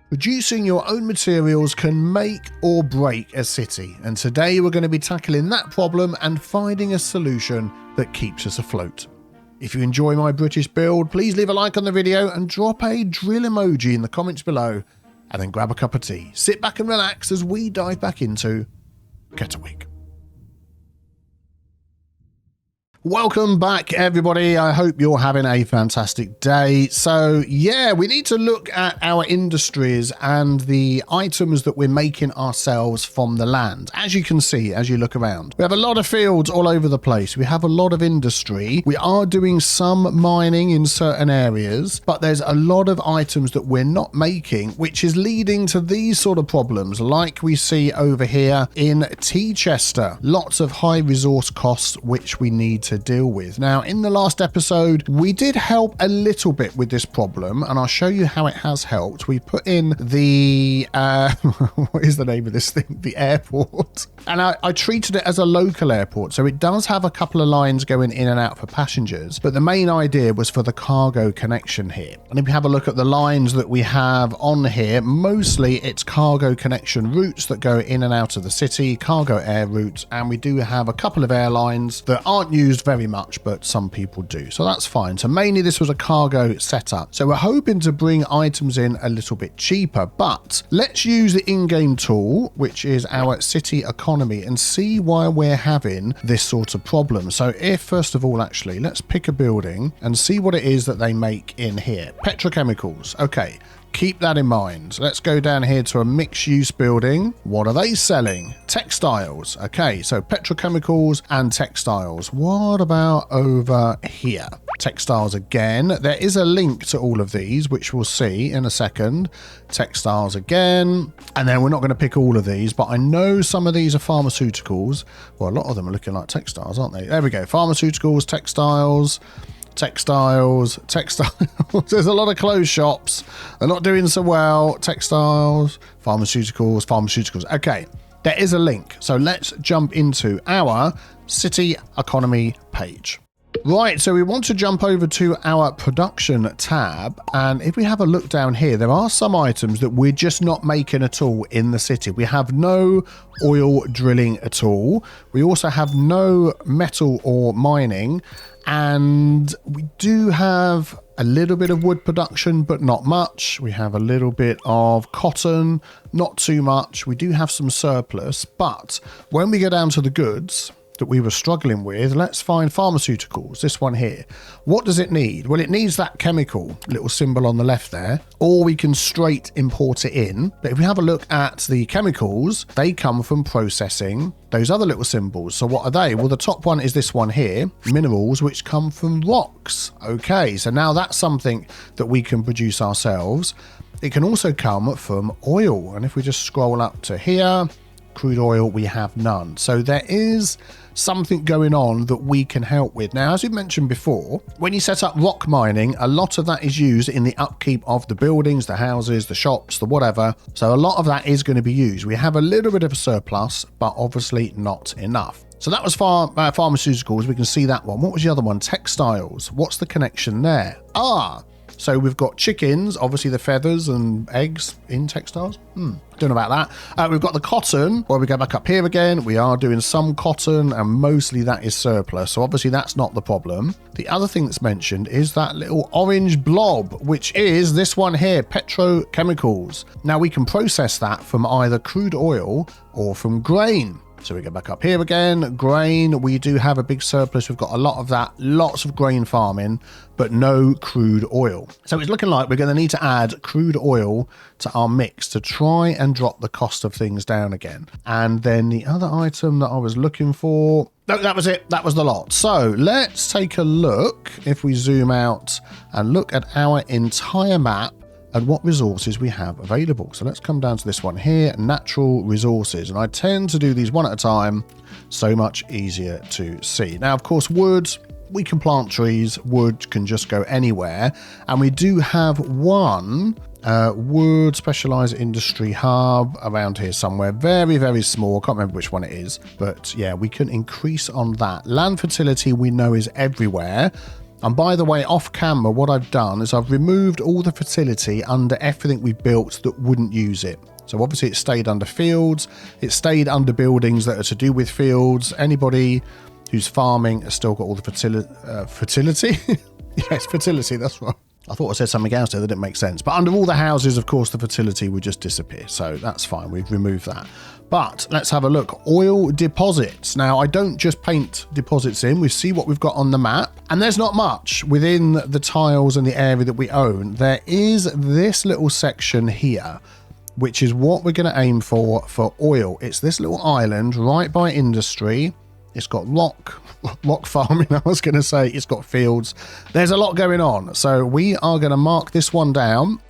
Producing your own materials can make or break a city, and today we're going to be tackling that problem and finding a solution that keeps us afloat. If you enjoy my British build, please leave a like on the video and drop a drill emoji in the comments below, and then grab a cup of tea. Sit back and relax as we dive back into Kettlewick. Welcome back, everybody. I hope you're having a fantastic day. So yeah, we need to look at our industries and the items that we're making ourselves from the land. As you can see, as you look around, we have a lot of fields all over the place. We have a lot of industry. We are doing some mining in certain areas, but there's a lot of items that we're not making, which is leading to these sort of problems like we see over here in Teachester. Lots of high resource costs, which we need to deal with. Now, in the last episode, we did help a little bit with this problem, and I'll show you how it has helped. We put in the, what is the name of this thing? The airport. And I treated it as a local airport. So it does have a couple of lines going in and out for passengers, but the main idea was for the cargo connection here. And if you have a look at the lines that we have on here, mostly it's cargo connection routes that go in and out of the city, cargo air routes, and we do have a couple of airlines that aren't used very much, but some people do, so that's fine. So mainly this was a cargo setup, so we're hoping to bring items in a little bit cheaper, but let's use the in-game tool, which is our city economy, and see why we're having this sort of problem. So if first of all, actually, let's pick a building and see what it is that they make in here. Petrochemicals. Okay, keep that in mind. Let's go down here to a mixed-use building. What are they selling? Textiles. Okay, so petrochemicals and textiles. What about over here? Textiles again. There is a link to all of these, which we'll see in a second. Textiles again. And then we're not going to pick all of these, but I know some of these are pharmaceuticals. Well, a lot of them are looking like textiles, aren't they? There we go. Pharmaceuticals, textiles. Textiles. There's a lot of clothes shops. They're not doing so well. Textiles, pharmaceuticals. Okay, there is a link. So let's jump into our city economy page. Right, so we want to jump over to our production tab, and if we have a look down here, there are some items that we're just not making at all in the city. We have no oil drilling at all. We also have no metal or mining, and we do have a little bit of wood production, but not much. We have a little bit of cotton, not too much. We do have some surplus, but when we go down to the goods that we were struggling with, let's find pharmaceuticals, this one here. What does it need? Well, it needs that chemical little symbol on the left there, or we can straight import it in. But if we have a look at the chemicals, they come from processing those other little symbols. So what are they? Well, the top one is this one here, minerals, which come from rocks. Okay, so now that's something that we can produce ourselves. It can also come from oil. And if we just scroll up to here, crude oil, we have none. So there is something going on that we can help with. Now, as we mentioned before, when you set up rock mining, a lot of that is used in the upkeep of the buildings, the houses, the shops, the whatever. So a lot of that is going to be used. We have a little bit of a surplus, but obviously not enough. So that was pharmaceuticals. We can see that one. What was the other one? Textiles. What's the connection there? So we've got chickens, obviously the feathers and eggs in textiles. Don't know about that. We've got the cotton. Well, we go back up here again. We are doing some cotton, and mostly that is surplus. So obviously that's not the problem. The other thing that's mentioned is that little orange blob, which is this one here, petrochemicals. Now we can process that from either crude oil or from grain. So we go back up here again, grain, we do have a big surplus. We've got a lot of that, lots of grain farming, but no crude oil. So it's looking like we're going to need to add crude oil to our mix to try and drop the cost of things down again. And then the other item that I was looking for, no, that was it. That was the lot. So let's take a look, if we zoom out and look at our entire map and what resources we have available. So let's come down to this one here, natural resources. And I tend to do these one at a time, so much easier to see. Now, of course, wood, we can plant trees. Wood can just go anywhere. And we do have one wood specialized industry hub around here somewhere. Very, very small. Can't remember which one it is. But yeah, we can increase on that. Land fertility we know is everywhere. And by the way, off camera, what I've done is I've removed all the fertility under everything we built that wouldn't use it. So obviously it stayed under fields, it stayed under buildings that are to do with fields. Anybody who's farming has still got all the fertility. Yes, fertility, that's right. I thought I said something else there that didn't make sense. But under all the houses, of course, the fertility would just disappear. So that's fine. We've removed that. But let's have a look. Oil deposits. Now, I don't just paint deposits in. We see what we've got on the map. And there's not much within the tiles and the area that we own. There is this little section here, which is what we're going to aim for oil. It's this little island right by industry. It's got rock farming, I was going to say. It's got fields. There's a lot going on. So we are going to mark this one down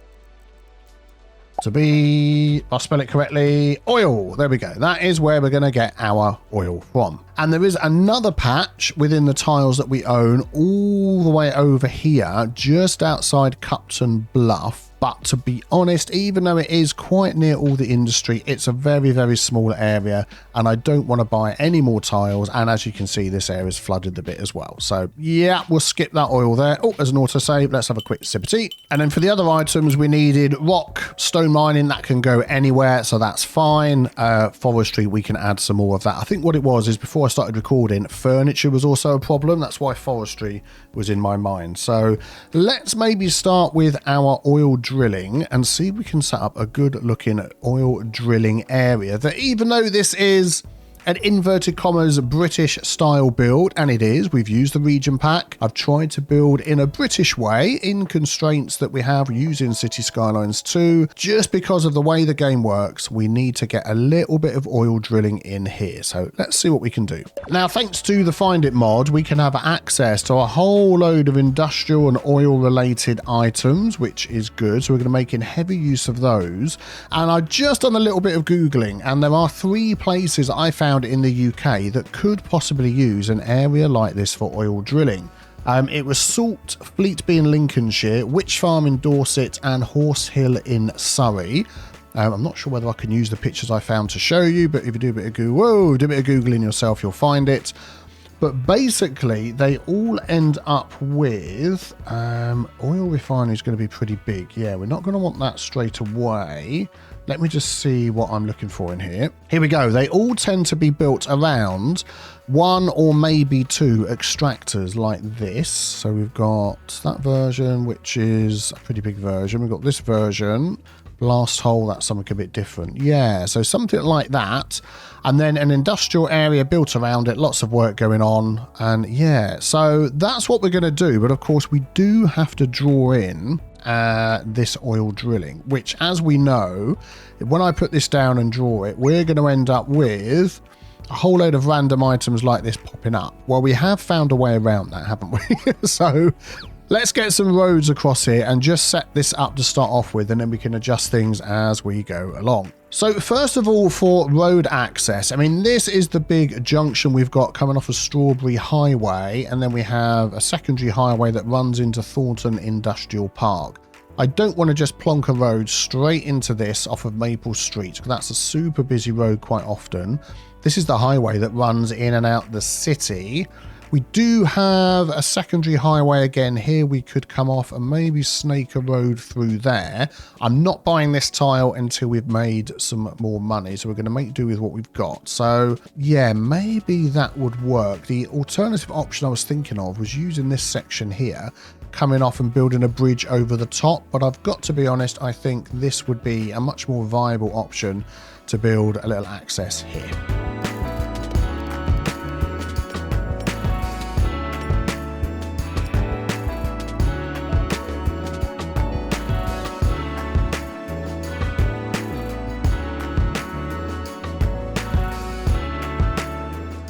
to be, I'll spell it correctly, oil. There we go. That is where we're going to get our oil from. And there is another patch within the tiles that we own all the way over here, just outside Cupton Bluff. But to be honest, even though it is quite near all the industry, it's a very, very small area and I don't want to buy any more tiles. And as you can see, this area is flooded a bit as well. So yeah, we'll skip that oil there. Oh, there's an autosave. Let's have a quick sip of tea. And then for the other items, we needed rock, stone mining. That can go anywhere, so that's fine. Forestry, we can add some more of that. I think what it was is before I started recording, furniture was also a problem. That's why forestry was in my mind. So let's maybe start with our oil drilling and see if we can set up a good looking oil drilling area that, even though this is an inverted commas British style build, and it is, we've used the region pack. I've tried to build in a British way in constraints that we have using City Skylines 2. Just because of the way the game works, we need to get a little bit of oil drilling in here. So let's see what we can do. Now, thanks to the Find It mod, we can have access to a whole load of industrial and oil related items, which is good. So we're going to make in heavy use of those. And I've just done a little bit of Googling, and there are 3 places I found in the UK that could possibly use an area like this for oil drilling. It was Salt, Fleetby in Lincolnshire, Witch Farm in Dorset, and Horse Hill in Surrey. I'm not sure whether I can use the pictures I found to show you, but if you do a bit of Googling yourself, you'll find it. But basically, they all end up with oil refinery is going to be pretty big. Yeah, we're not going to want that straight away. Let me just see what I'm looking for in here. Here we go. They all tend to be built around 1 or maybe 2 extractors like this. So we've got that version, which is a pretty big version. We've got this version. Blast hole, that's something a bit different. Yeah, so something like that. And then an industrial area built around it, lots of work going on. And yeah, so that's what we're going to do. But of course, we do have to draw in this oil drilling, which, as we know, when I put this down and draw it, we're going to end up with a whole load of random items like this popping up. Well, we have found a way around that, haven't we? So let's get some roads across here and just set this up to start off with, and then we can adjust things as we go along. So first of all, for road access, I mean, this is the big junction we've got coming off of Strawberry Highway, and then we have a secondary highway that runs into Thornton Industrial Park. I don't want to just plonk a road straight into this off of Maple Street, because that's a super busy road quite often. This is the highway that runs in and out the city. We do have a secondary highway again here. We could come off and maybe snake a road through there. I'm not buying this tile until we've made some more money, so we're going to make do with what we've got. So yeah, maybe that would work. The alternative option I was thinking of was using this section here, coming off and building a bridge over the top. But I've got to be honest, I think this would be a much more viable option to build a little access here.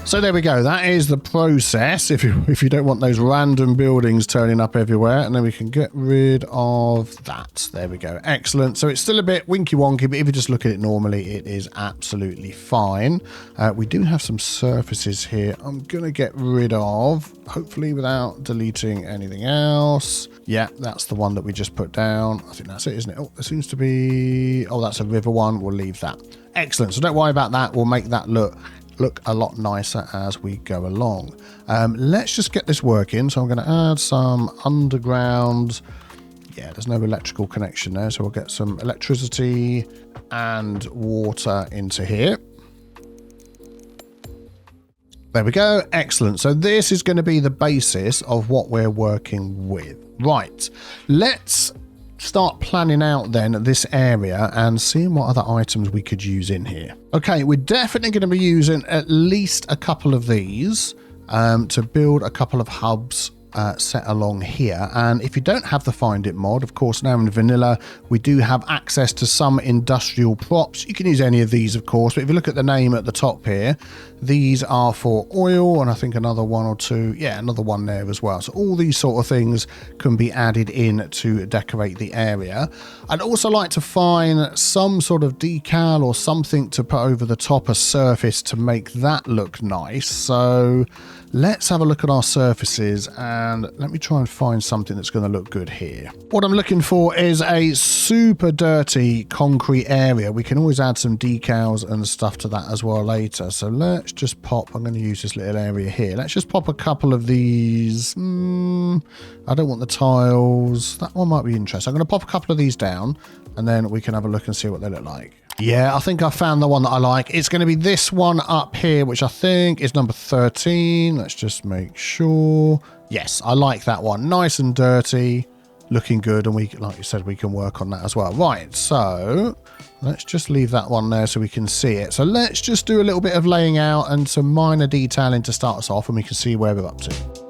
So there we go. That is the process if you don't want those random buildings turning up everywhere. And then we can get rid of that. There we go. Excellent. So it's still a bit winky wonky, but if you just look at it normally, it is absolutely fine. We do have some surfaces here I'm going to get rid of, hopefully without deleting anything else. Yeah, that's the one that we just put down. I think that's it, isn't it? Oh, there seems to be... Oh, that's a river one. We'll leave that. Excellent. So don't worry about that. We'll make that look look a lot nicer as we go along. Let's just get this working. So I'm going to add some underground. Yeah, there's no electrical connection there, so we'll get some electricity and water into here. There we go. Excellent. So this is going to be the basis of what we're working with. Right. Let's start planning out then this area and seeing what other items we could use in here. Okay, we're definitely going to be using at least a couple of these to build a couple of hubs set along here. And if you don't have the Find It mod, of course, now in vanilla, we do have access to some industrial props. You can use any of these, of course, but if you look at the name at the top here, these are for oil, and I think another one or two, yeah, another one there as well. So all these sort of things can be added in to decorate the area. I'd also like to find some sort of decal or something to put over the top, a surface to make that look nice. So let's have a look at our surfaces and let me try and find something that's going to look good here. What I'm looking for is a super dirty concrete area. We can always add some decals and stuff to that as well later. So let's just pop, I'm going to use this little area here. Let's just pop a couple of these. I don't want the tiles. That one might be interesting. I'm going to pop a couple of these down and then we can have a look and see what they look like. Yeah, I think I found the one that I like. It's going to be this one up here, which I think is number 13. Let's just make sure. Yes, I like that one. Nice and dirty, looking good. And we, like you said, we can work on that as well. Right, so let's just leave that one there so we can see it. So let's just do a little bit of laying out and some minor detailing to start us off and we can see where we're up to.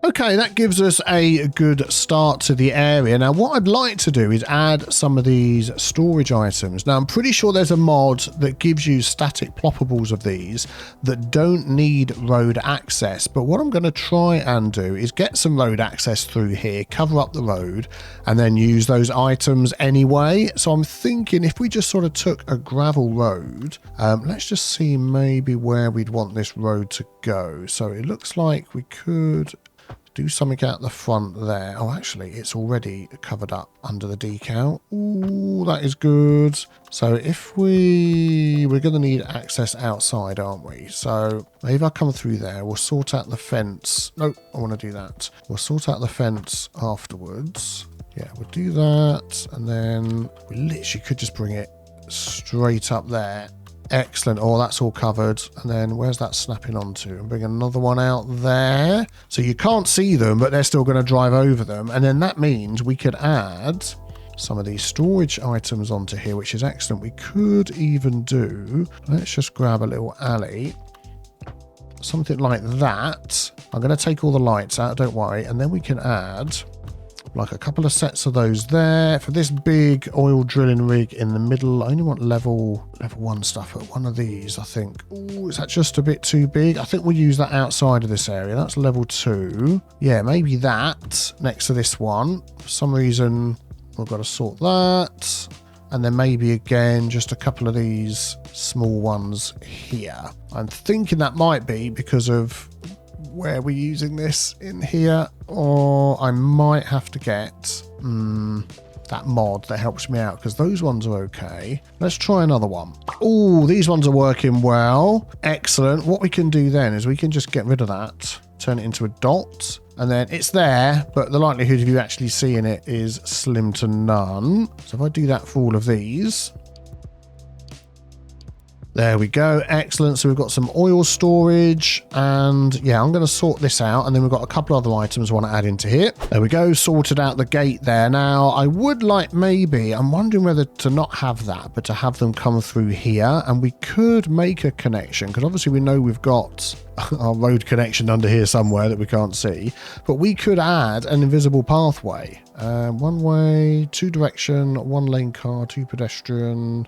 Okay, that gives us a good start to the area. Now, what I'd like to do is add some of these storage items. Now, I'm pretty sure there's a mod that gives you static ploppables of these that don't need road access. But what I'm going to try and do is get some road access through here, cover up the road, and then use those items anyway. So I'm thinking if we just sort of took a gravel road, let's just see maybe where we'd want this road to go. So it looks like we could do something out the front there. Oh, actually, it's already covered up under the decal. Ooh, that is good. So if we're going to need access outside, aren't we? So maybe I'll come through there. We'll sort out the fence. Nope, I want to do that. We'll sort out the fence afterwards. Yeah, we'll do that. And then we literally could just bring it straight up there. Excellent. Oh, that's all covered. And then where's that snapping onto? And bring another one out there. So you can't see them, but they're still going to drive over them. And then that means we could add some of these storage items onto here, which is excellent. We could even do, let's just grab a little alley, something like that. I'm going to take all the lights out, don't worry. And then we can add like a couple of sets of those there. For this big oil drilling rig in the middle, I only want level 1 stuff at one of these, I think. Ooh, is that just a bit too big? I think we'll use that outside of this area. That's level 2. Yeah, maybe that next to this one. For some reason, we've got to sort that. And then maybe again, just a couple of these small ones here. I'm thinking that might be because of where we're using this in here, or I might have to get that mod that helps me out because those ones are okay. Let's try another one. Oh, these ones are working well. Excellent. What we can do then is we can just get rid of that, turn it into a dot, and then it's there, but the likelihood of you actually seeing it is slim to none. So if I do that for all of these, there we go. Excellent. So we've got some oil storage and yeah, I'm going to sort this out. And then we've got a couple other items I want to add into here. There we go. Sorted out the gate there. Now I would like maybe, I'm wondering whether to not have that, but to have them come through here. And we could make a connection because obviously we know we've got our road connection under here somewhere that we can't see. But we could add an invisible pathway. One way, two direction, one lane car, two pedestrian.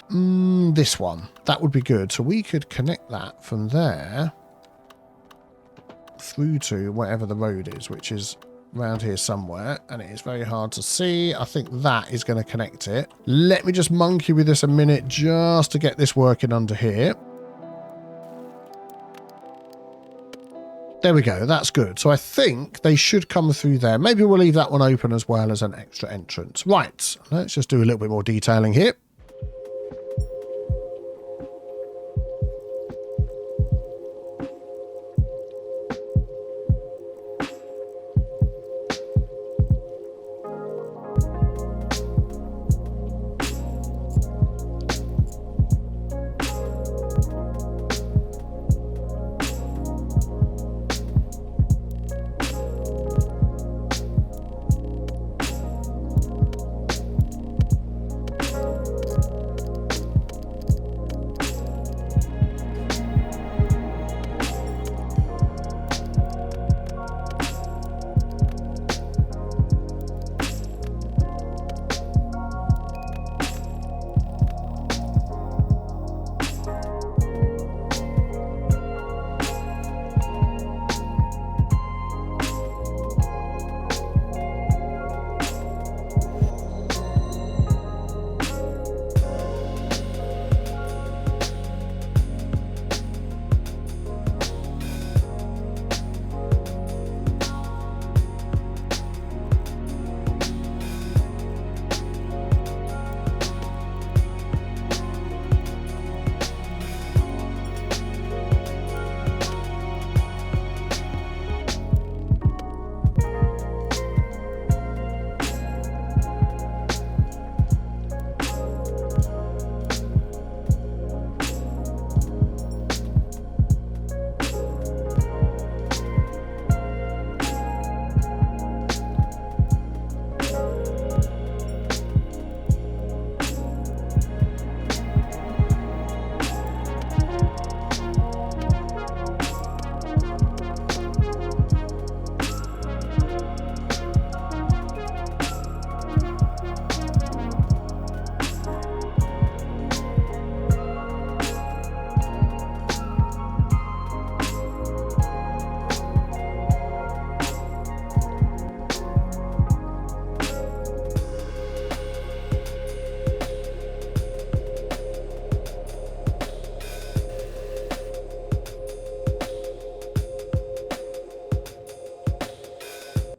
This one. That would be good. So we could connect that from there through to whatever the road is, which is around here somewhere, and it is very hard to see. I think that is going to connect it. Let me just monkey with this a minute just to get this working under here. There we go. That's good. So I think they should come through there. Maybe we'll leave that one open as well as an extra entrance. Right. Let's just do a little bit more detailing here.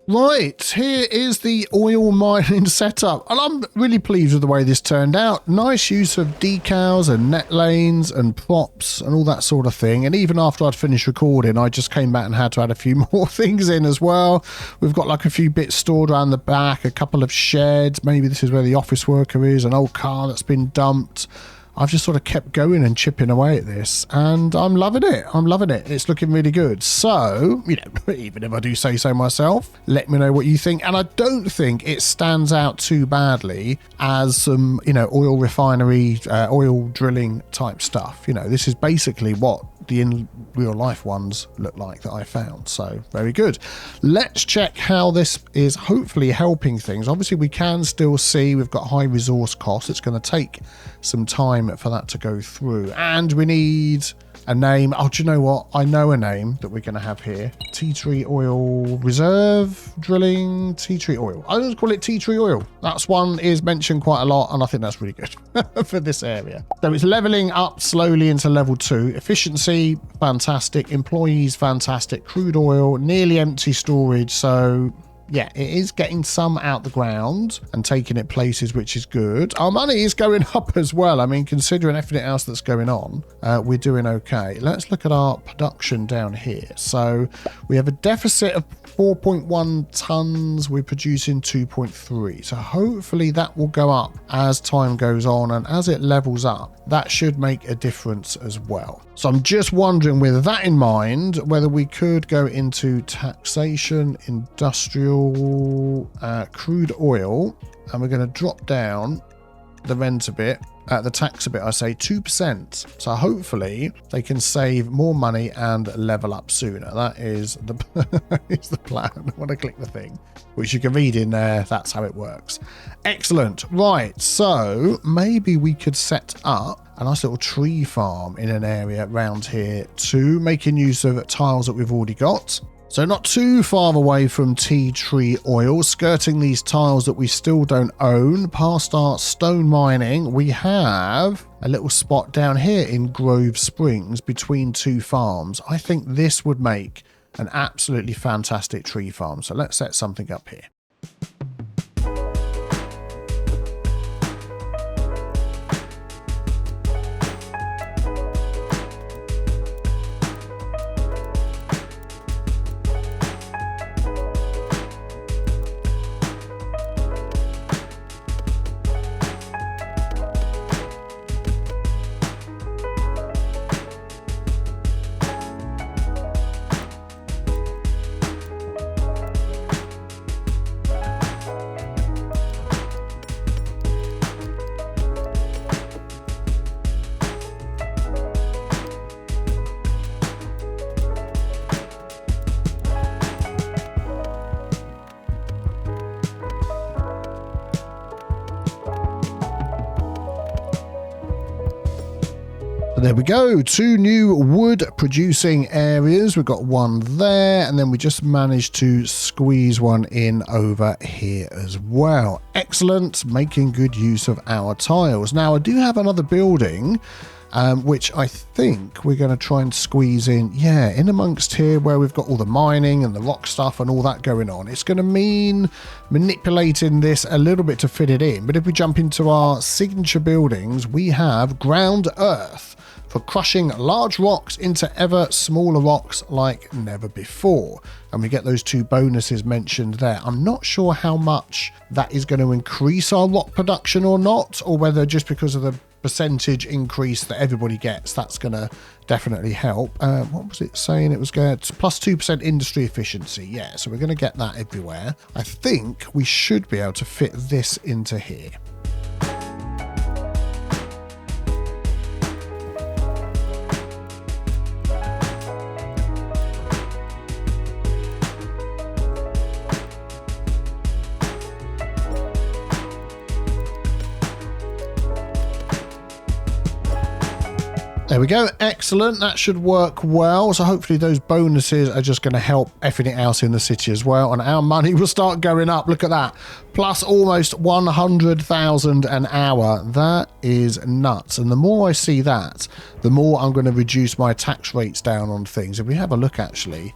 Right, here is the oil mining setup, and I'm really pleased with the way this turned out. Nice use of decals and net lanes and props and all that sort of thing. And even after I'd finished recording, I just came back and had to add a few more things in as well. We've got like a few bits stored around the back, a couple of sheds. Maybe this is where the office worker is, an old car that's been dumped. I've just sort of kept going and chipping away at this, and I'm loving it. I'm loving it. It's looking really good. So, you know, even if I do say so myself, let me know what you think. And I don't think it stands out too badly as some, you know, oil refinery, oil drilling type stuff. You know, this is basically what the in real life ones look like that I found. So very good. Let's check how this is hopefully helping things. Obviously we can still see we've got high resource costs. It's going to take some time for that to go through, and we need a name. Oh, do you know what? I know a name that we're going to have here. Tea tree oil reserve drilling, tea tree oil. I'll just call it tea tree oil. That's one is mentioned quite a lot, and I think that's really good for this area. So it's leveling up slowly into level 2. Efficiency, fantastic. Employees, fantastic. Crude oil, nearly empty storage. So yeah, it is getting some out the ground and taking it places, which is good. Our money is going up as well. I mean, considering everything else that's going on, we're doing okay. Let's look at our production down here. So we have a deficit of 4.1 tons. We're producing 2.3. So hopefully that will go up as time goes on, and as it levels up, that should make a difference as well. So I'm just wondering, with that in mind, whether we could go into taxation, industrial, crude oil, and we're going to drop down the rent a bit, the tax a bit, I say 2%. So hopefully they can save more money and level up sooner. That is the, is the plan. I want to click the thing, which you can read in there. That's how it works. Excellent. Right. So maybe we could set up a nice little tree farm in an area around here too, making use of tiles that we've already got. So not too far away from tea tree oil, skirting these tiles that we still don't own, past our stone mining, we have a little spot down here in Grove Springs between two farms. I think this would make an absolutely fantastic tree farm. So let's set something up here. There we go, 2 new wood producing areas. We've got one there, and then we just managed to squeeze one in over here as well. Excellent, making good use of our tiles. Now I do have another building which I think we're going to try and squeeze in, yeah, in amongst here where we've got all the mining and the rock stuff and all that going on. It's going to mean manipulating this a little bit to fit it in. But if we jump into our signature buildings, we have ground earth for crushing large rocks into ever smaller rocks like never before. And we get those 2 bonuses mentioned there. I'm not sure how much that is going to increase our rock production or not, or whether just because of the percentage increase that everybody gets, that's going to definitely help. What was it saying? It was going to plus 2% industry efficiency. Yeah, so we're going to get that everywhere. I think we should be able to fit this into here. There we go. Excellent. That should work well. So hopefully those bonuses are just going to help everything else in the city as well. And our money will start going up. Look at that. Plus almost 100,000 an hour. That is nuts. And the more I see that, the more I'm going to reduce my tax rates down on things. If we have a look, actually,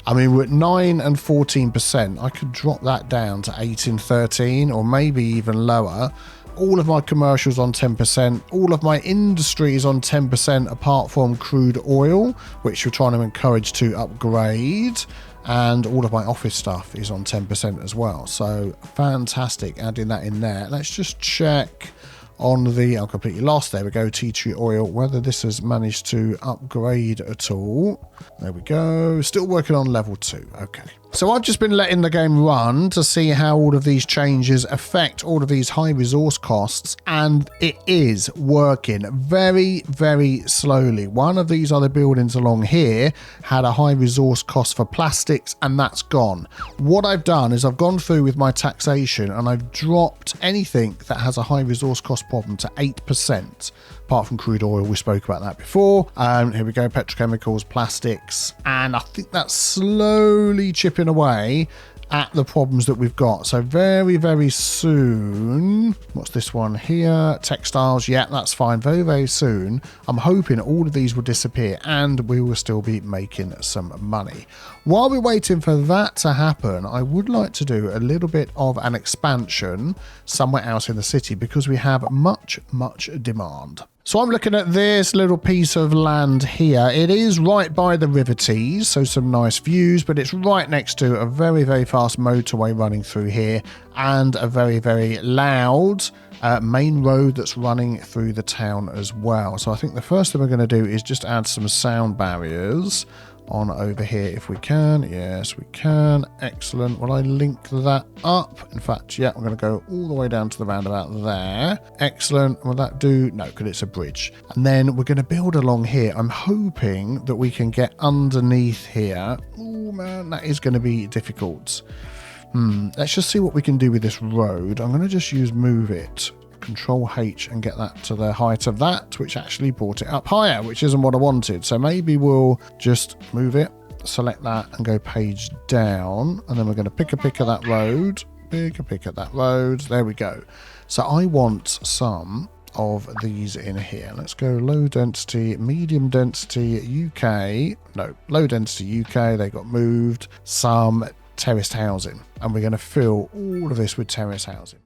I mean, we're at 9 and 14%. I could drop that down to 8 and 13, or maybe even lower. All of my commercials on 10%, all of my industry is on 10% apart from crude oil, which we're trying to encourage to upgrade, and all of my office stuff is on 10% as well. So fantastic, adding that in there. Let's just check on the, I'm completely lost, there we go, tea tree oil, whether this has managed to upgrade at all. There we go, still working on level 2, okay. So I've just been letting the game run to see how all of these changes affect all of these high resource costs, and it is working very, very slowly. One of these other buildings along here had a high resource cost for plastics, and that's gone. What I've done is I've gone through with my taxation and I've dropped anything that has a high resource cost problem to 8%. Apart from crude oil, we spoke about that before. Here we go, petrochemicals, plastics, and I think that's slowly chipping away at the problems that we've got. So very, very soon, what's this one here? Textiles, yeah, that's fine. Very, very soon, I'm hoping all of these will disappear and we will still be making some money. While we're waiting for that to happen, I would like to do a little bit of an expansion somewhere else in the city because we have much, much demand. So I'm looking at this little piece of land here. It is right by the River Tees, so some nice views, but it's right next to a very, very fast motorway running through here and a very, very loud main road that's running through the town as well. So I think the first thing we're going to do is just add some sound barriers on over here if we can. Yes, we can. Excellent. Will I link that up? In fact, yeah, I'm going to go all the way down to the roundabout there. Excellent. Will that do? No, because it's a bridge. And then we're going to build along here. I'm hoping that we can get underneath here. Oh man, that is going to be difficult. Let's just see what we can do with this road. I'm going to just use move it. Control H and get that to the height of that, which actually brought it up higher, which isn't what I wanted. So maybe we'll just move it, select that and go page down. And then we're going to pick of that road, pick of that road. There we go. So I want some of these in here. Let's go low density, medium density UK. No, low density UK. They got moved. Some terraced housing. And we're going to fill all of this with terraced housing.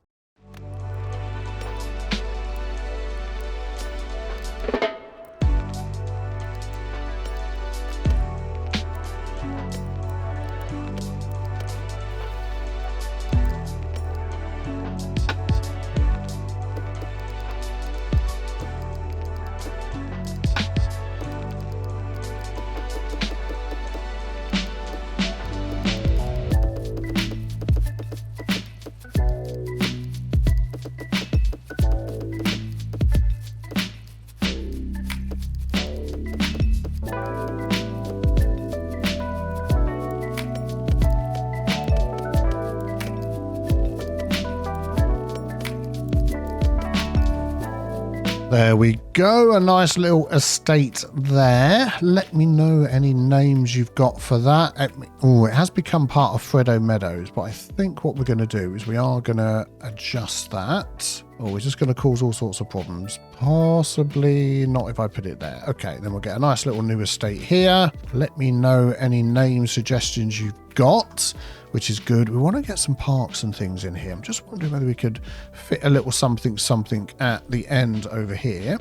There we go, a nice little estate there. Let me know any names you've got for that. Oh, it has become part of Freddo Meadows, but I think what we're going to do is we are going to adjust that. Oh, it's just going to cause all sorts of problems. Possibly not if I put it there. Okay, then we'll get a nice little new estate here. Let me know any name suggestions you've got, which is good. We want to get some parks and things in here. I'm just wondering whether we could fit a little something at the end over here.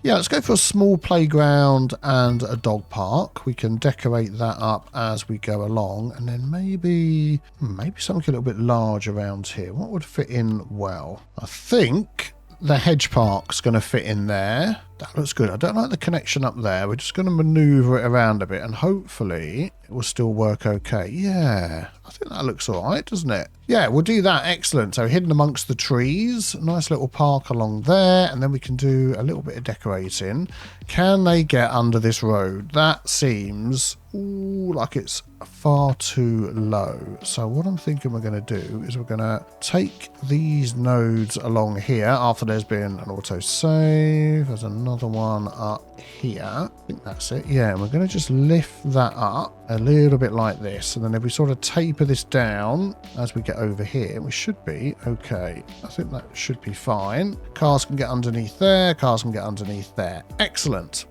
Yeah, let's go for a small playground and a dog park. We can decorate that up as we go along, and then maybe something a little bit large around here. What would fit in well? I think the hedge park's going to fit in there. That looks good. I don't like the connection up there. We're just going to maneuver it around a bit, and hopefully it will still work okay. Yeah, I think that looks all right, doesn't it? Yeah, we'll do that. Excellent. So hidden amongst the trees, nice little park along there, and then we can do a little bit of decorating. Can they get under this road? That seems like it's far too low. So what I'm thinking we're going to do is we're going to take these nodes along here after there's been an autosave. There's another one up here. I think that's it. Yeah, and we're going to just lift that up a little bit like this, and then if we sort of taper this down as we get over here, we should be okay. I think that should be fine. Cars can get underneath there, cars can get underneath there. Excellent.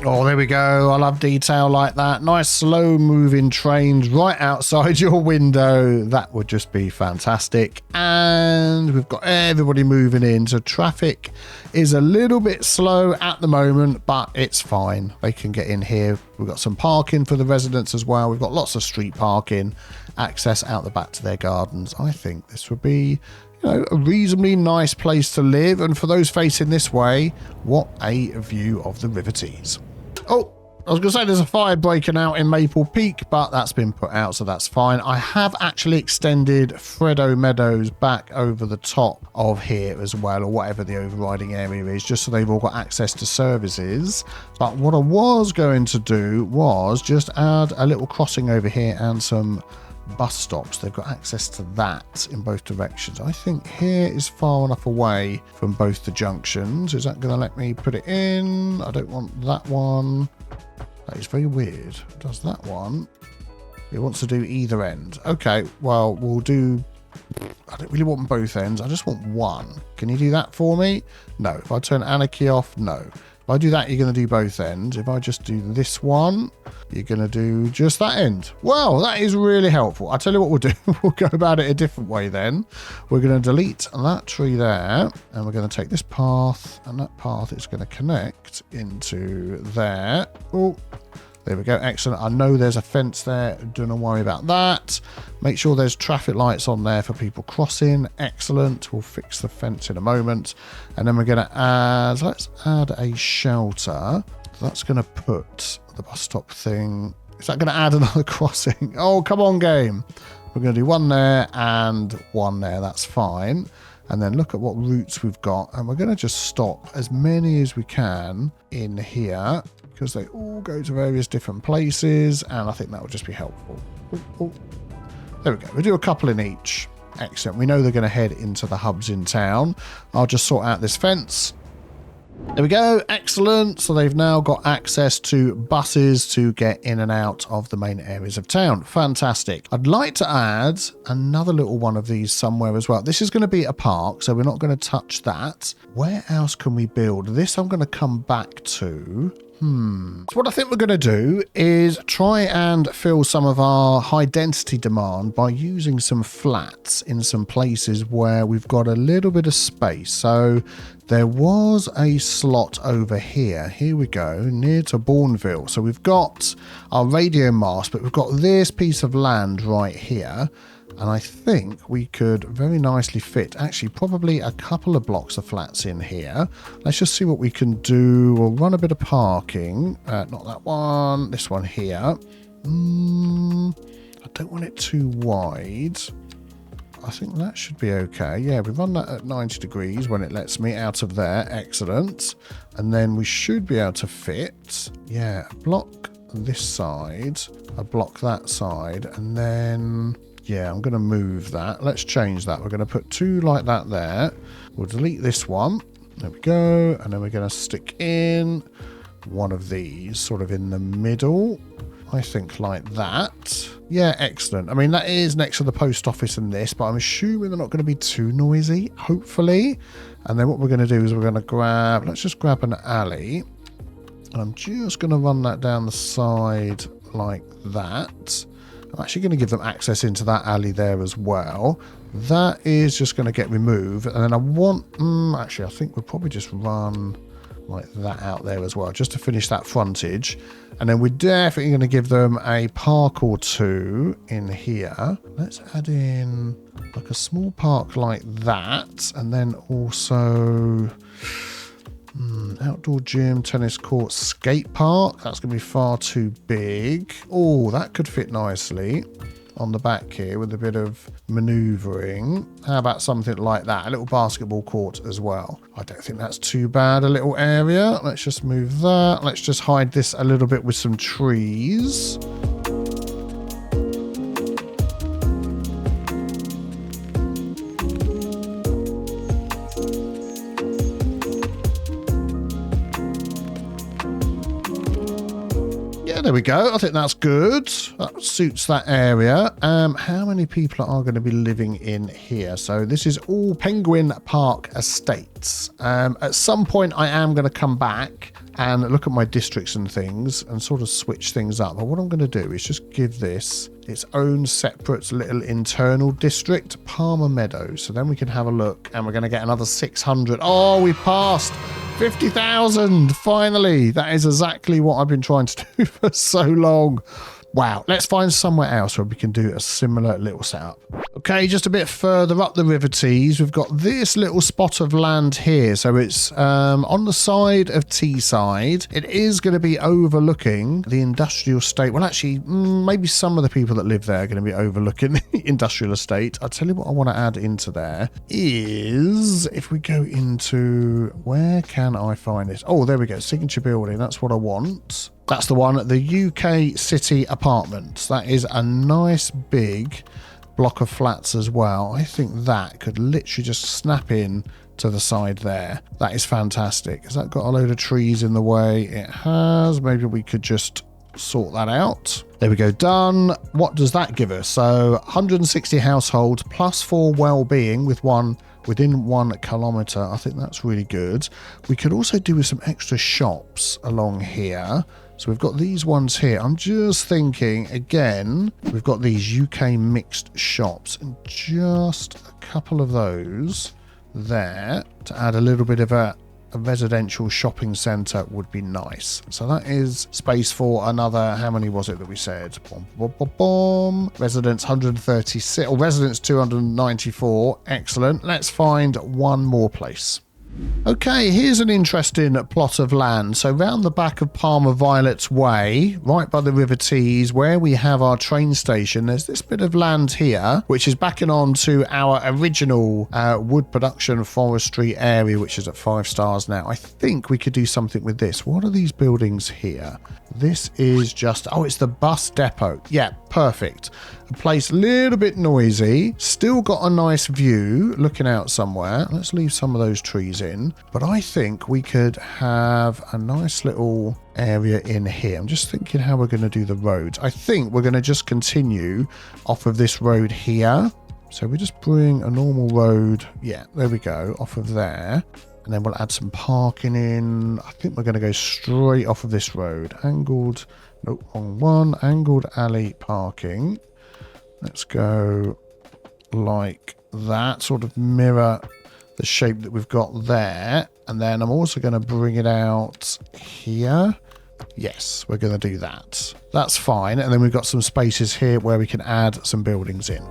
Oh, there we go. I love detail like that. Nice slow moving trains right outside your window. That would just be fantastic. And we've got everybody moving in. So traffic is a little bit slow at the moment, but it's fine. They can get in here. We've got some parking for the residents as well. We've got lots of street parking, access out the back to their gardens. I think this would be, you know, a reasonably nice place to live. And for those facing this way, what a view of the River Tees. Oh, I was going to say there's a fire breaking out in Maple Peak, but that's been put out, so that's fine. I have actually extended Freddo Meadows back over the top of here as well, or whatever the overriding area is, just so they've all got access to services. But what I was going to do was just add a little crossing over here and some bus stops. They've got access to that in both directions. I think here is far enough away from both the junctions. Is that going to let me put it in? I don't want that one. That is very weird. Does that one? It wants to do either end. Okay, well, we'll do... I don't really want both ends. I just want one. Can you do that for me? No. If I turn anarchy off, no. If I do that, you're going to do both ends. If I just do this one, you're going to do just that end. Well, that is really helpful. I'll tell you what we'll do. We'll go about it a different way then. We're going to delete that tree there, and we're going to take this path, and that path is going to connect into there. Oh, there we go. Excellent. I know there's a fence there. Don't worry about that. Make sure there's traffic lights on there for people crossing. Excellent. We'll fix the fence in a moment. And then we're going to add, let's add a shelter. That's going to put the bus stop thing. Is that going to add another crossing? Oh, come on, game. We're going to do one there and one there. That's fine. And then look at what routes we've got. And we're going to just stop as many as we can in here, because they all go to various different places, and I think that will just be helpful. Ooh, ooh. There we go. We'll do a couple in each. Excellent. We know they're going to head into the hubs in town. I'll just sort out this fence. There we go. Excellent. So they've now got access to buses to get in and out of the main areas of town. Fantastic. I'd like to add another little one of these somewhere as well. This is going to be a park, so we're not going to touch that. Where else can we build? This I'm going to come back to. So what I think we're going to do is try and fill some of our high density demand by using some flats in some places where we've got a little bit of space. So there was a slot over here. Here we go, near to Bourneville. So we've got our radio mast, but we've got this piece of land right here. And I think we could very nicely fit, actually, probably a couple of blocks of flats in here. Let's just see what we can do. We'll run a bit of parking. Not that one. This one here. I don't want it too wide. I think that should be okay. Yeah, we run that at 90 degrees when it lets me out of there. Excellent. And then we should be able to fit, yeah, a block this side, a block that side, and then... yeah, I'm going to move that. Let's change that. We're going to put two like that there. We'll delete this one. There we go. And then we're going to stick in one of these sort of in the middle. I think like that. Yeah, excellent. I mean, that is next to the post office and this, but I'm assuming they're not going to be too noisy, hopefully. And then what we're going to do is we're going to grab, let's just grab an alley. And I'm just going to run that down the side like that. I'm actually going to give them access into that alley there as well. That is just going to get removed. And then I want... actually, I think we'll probably just run like that out there as well, just to finish that frontage. And then we're definitely going to give them a park or two in here. Let's add in like a small park like that. And then also... outdoor gym, tennis court, skate park. That's going to be far too big. Oh, that could fit nicely on the back here with a bit of maneuvering. How about something like that? A little basketball court as well. I don't think that's too bad, a little area. Let's just move that. Let's just hide this a little bit with some trees. There we go. I think that's good. That suits that area. How many people are going to be living in here? So this is all Penguin Park Estates. At some point, I am going to come back and look at my districts and things and sort of switch things up. But what I'm going to do is just give this its own separate little internal district, Palmer Meadows. So then we can have a look, and we're going to get another 600. Oh, we passed 50,000. Finally. That is exactly what I've been trying to do for so long. Wow, let's find somewhere else where we can do a similar little setup. Okay, just a bit further up the River Tees, we've got this little spot of land here. So it's on the side of Teesside. It is going to be overlooking the industrial estate. Well, actually, maybe some of the people that live there are going to be overlooking the industrial estate. I'll tell you what I want to add into there is, if we go into, where can I find it? Oh, there we go, signature building. That's what I want. That's the one, the UK City Apartments. That is a nice big block of flats as well. I think that could literally just snap in to the side there. That is fantastic. Has that got a load of trees in the way? It has. Maybe we could just sort that out. There we go, done. What does that give us? So 160 households plus 4 well-being with one within 1 kilometre. I think that's really good. We could also do with some extra shops along here. So we've got these ones here. I'm just thinking, again, we've got these UK mixed shops and just a couple of those there to add a little bit of a residential shopping centre would be nice. So that is space for another, how many was it that we said? Residents 136, or residents 294. Excellent. Let's find one more place. Okay, here's an interesting plot of land. So round the back of Palmer Violet's Way, right by the River Tees, where we have our train station, there's this bit of land here, which is backing on to our original wood production forestry area, which is at 5 stars now. I think we could do something with this. What are these buildings here? This is just, oh, it's the bus depot. Yeah, perfect. A place a little bit noisy, still got a nice view looking out somewhere. Let's leave some of those trees in, but I think we could have a nice little area in here. I'm just thinking how we're going to do the roads. I think we're going to just continue off of this road here. So we just bring a normal road. Yeah, there we go, off of there. And then we'll add some parking in. I think we're going to go straight off of this road. Angled, nope, wrong one. Angled alley parking. Let's go like that, sort of mirror the shape that we've got there. And then I'm also going to bring it out here. Yes, we're going to do that. That's fine. And then we've got some spaces here where we can add some buildings in.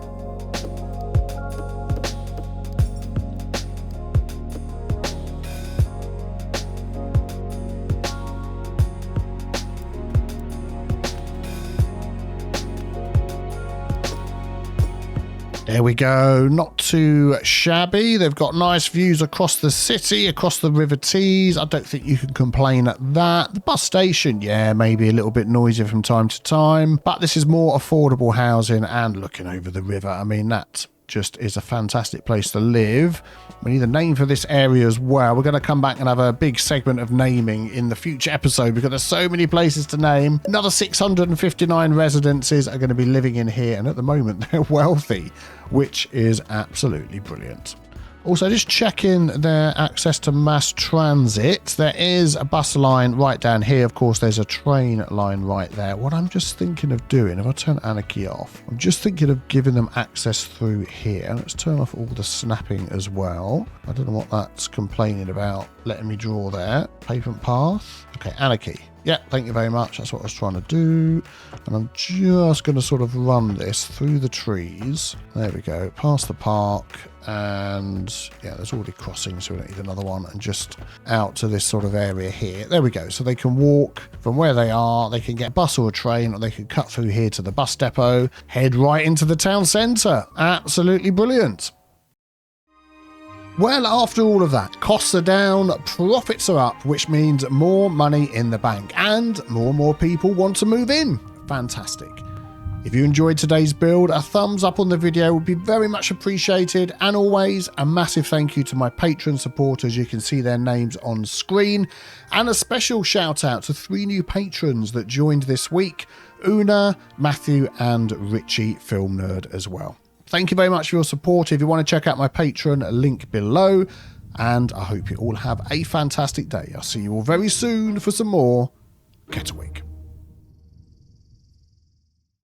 There we go, not too shabby. They've got nice views across the city, across the River Tees. I don't think you can complain at that. The bus station, yeah, maybe a little bit noisy from time to time, but this is more affordable housing and looking over the river. I mean, that just is a fantastic place to live. We need a name for this area as well. We're going to come back and have a big segment of naming in the future episode because there's so many places to name. Another 659 residences are going to be living in here, and at the moment they're wealthy, which is absolutely brilliant. Also, just checking their access to mass transit. There is a bus line right down here. Of course, there's a train line right there. What I'm just thinking of doing, if I turn anarchy off, I'm just thinking of giving them access through here. Let's turn off all the snapping as well. I don't know what that's complaining about letting me draw there. Pavement path. Okay, anarchy. Yeah, thank you very much. That's what I was trying to do. And I'm just going to sort of run this through the trees. There we go. Past the park. And yeah, there's already crossing, so we don't need another one. And just out to this sort of area here. There we go. So they can walk from where they are. They can get a bus or a train, or they can cut through here to the bus depot, head right into the town centre. Absolutely brilliant. Well, after all of that, costs are down, profits are up, which means more money in the bank and more people want to move in. Fantastic. If you enjoyed today's build, a thumbs up on the video would be very much appreciated. And always, a massive thank you to my Patreon supporters. You can see their names on screen. And a special shout out to 3 new patrons that joined this week: Una, Matthew, and Richie Film Nerd as well. Thank you very much for your support. If you want to check out my Patreon, link below. And I hope you all have a fantastic day. I'll see you all very soon for some more Kettlewick.